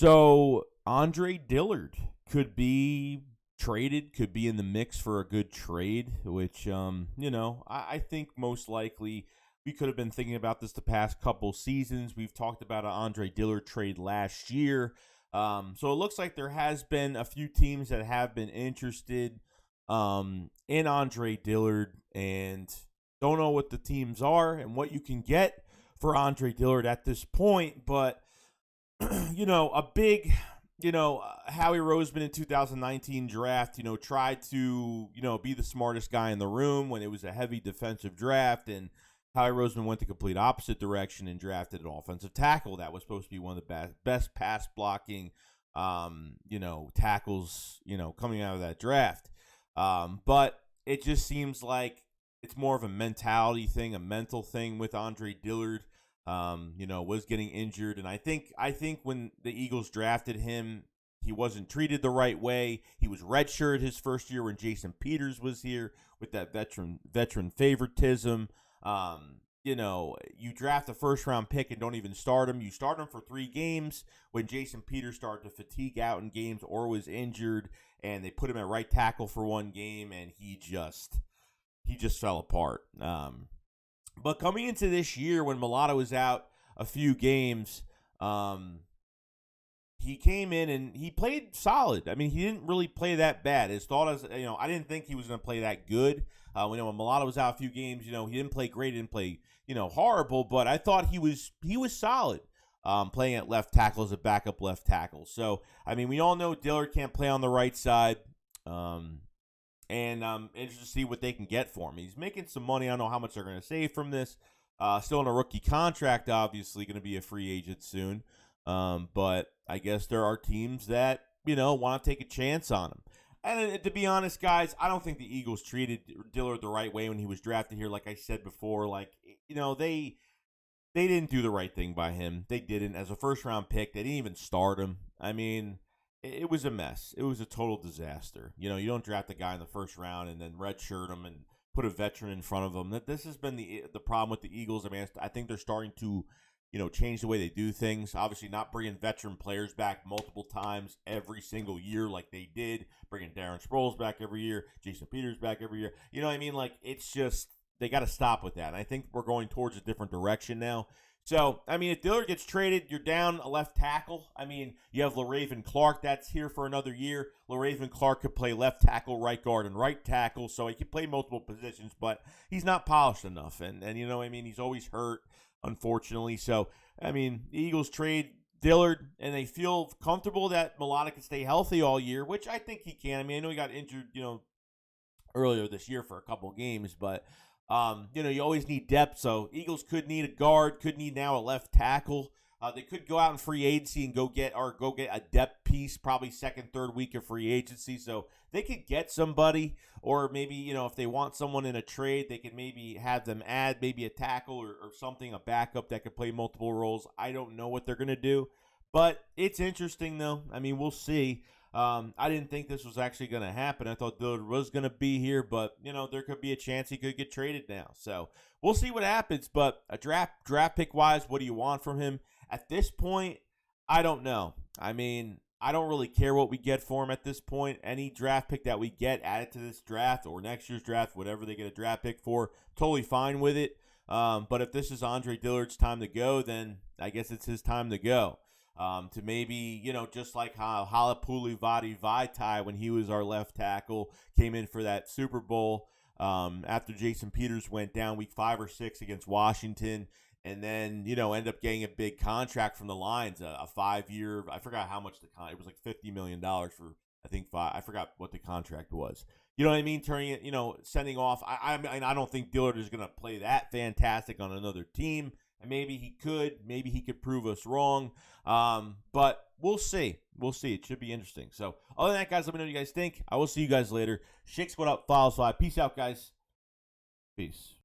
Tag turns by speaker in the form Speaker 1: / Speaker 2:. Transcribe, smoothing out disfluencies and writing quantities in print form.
Speaker 1: So Andre Dillard could be traded, could be in the mix for a good trade, which, I think most likely we could have been thinking about this the past couple seasons. We've talked about an Andre Dillard trade last year. So it looks like there has been a few teams that have been interested in Andre Dillard, and don't know what the teams are and what you can get for Andre Dillard at this point. But, a big, Howie Roseman in 2019 draft, tried to, be the smartest guy in the room when it was a heavy defensive draft, and Howie Roseman went the complete opposite direction and drafted an offensive tackle that was supposed to be one of the best pass blocking, tackles, coming out of that draft. But it just seems like it's more of a mentality thing, a mental thing with Andre Dillard. Was getting injured, and I think when the Eagles drafted him, he wasn't treated the right way. He was redshirted his first year when Jason Peters was here with that veteran favoritism. You draft a first-round pick and don't even start him. You start him for 3 games when Jason Peters started to fatigue out in games or was injured, and they put him at right tackle for 1 game, and he just fell apart. But coming into this year when Mulatto was out a few games, he came in and he played solid. I mean, he didn't really play that bad. His thought is, I didn't think he was going to play that good. When Mulatto was out a few games, he didn't play great, he didn't play, horrible, but I thought he was solid. Playing at left tackle as a backup left tackle. So, I mean, we all know Dillard can't play on the right side. And I'm interested to see what they can get for him. He's making some money. I don't know how much they're going to save from this. Still in a rookie contract, obviously, going to be a free agent soon. But I guess there are teams that, want to take a chance on him. And to be honest, guys, I don't think the Eagles treated Dillard the right way when he was drafted here. Like I said before, they didn't do the right thing by him. They didn't. As a first-round pick, they didn't even start him. I mean, it was a mess. It was a total disaster. You don't draft a guy in the first round and then redshirt him and put a veteran in front of him. This has been the problem with the Eagles. I mean, I think they're starting to, change the way they do things. Obviously, not bringing veteran players back multiple times every single year like they did. Bringing Darren Sproles back every year, Jason Peters back every year. You know what I mean? It's just they got to stop with that. And I think we're going towards a different direction now. So, I mean, if Dillard gets traded, you're down a left tackle. I mean, you have Laraven Clark that's here for another year. Laraven Clark could play left tackle, right guard, and right tackle, so he can play multiple positions, but he's not polished enough. And you know what I mean? He's always hurt, unfortunately. So, I mean, the Eagles trade Dillard, and they feel comfortable that Mulatto can stay healthy all year, which I think he can. I mean, I know he got injured, earlier this year for a couple games, but you always need depth, so Eagles could need a guard, could need now a left tackle. They could go out in free agency and go get a depth piece, probably second, third week of free agency. So they could get somebody, or maybe, if they want someone in a trade, they could maybe have them add maybe a tackle or something, a backup that could play multiple roles. I don't know what they're going to do, but it's interesting, though. I mean, we'll see. I didn't think this was actually going to happen. I thought Dillard was going to be here, but, there could be a chance he could get traded now. So we'll see what happens. But a draft pick-wise, what do you want from him? At this point, I don't know. I mean, I don't really care what we get for him at this point. Any draft pick that we get added to this draft or next year's draft, whatever they get a draft pick for, totally fine with it. But if this is Andre Dillard's time to go, then I guess it's his time to go. To maybe, just like how Halapuli Vaitai, when he was our left tackle, came in for that Super Bowl after Jason Peters went down week 5 or 6 against Washington, and then, end up getting a big contract from the Lions, a 5-year, I forgot how much it was like $50 million for, I think, 5. I forgot what the contract was. You know what I mean? Turning it, sending off. I don't think Dillard is going to play that fantastic on another team. And maybe he could prove us wrong. But we'll see. We'll see. It should be interesting. So, other than that, guys, let me know what you guys think. I will see you guys later. Shake Squad up, follow slide. Peace out, guys. Peace.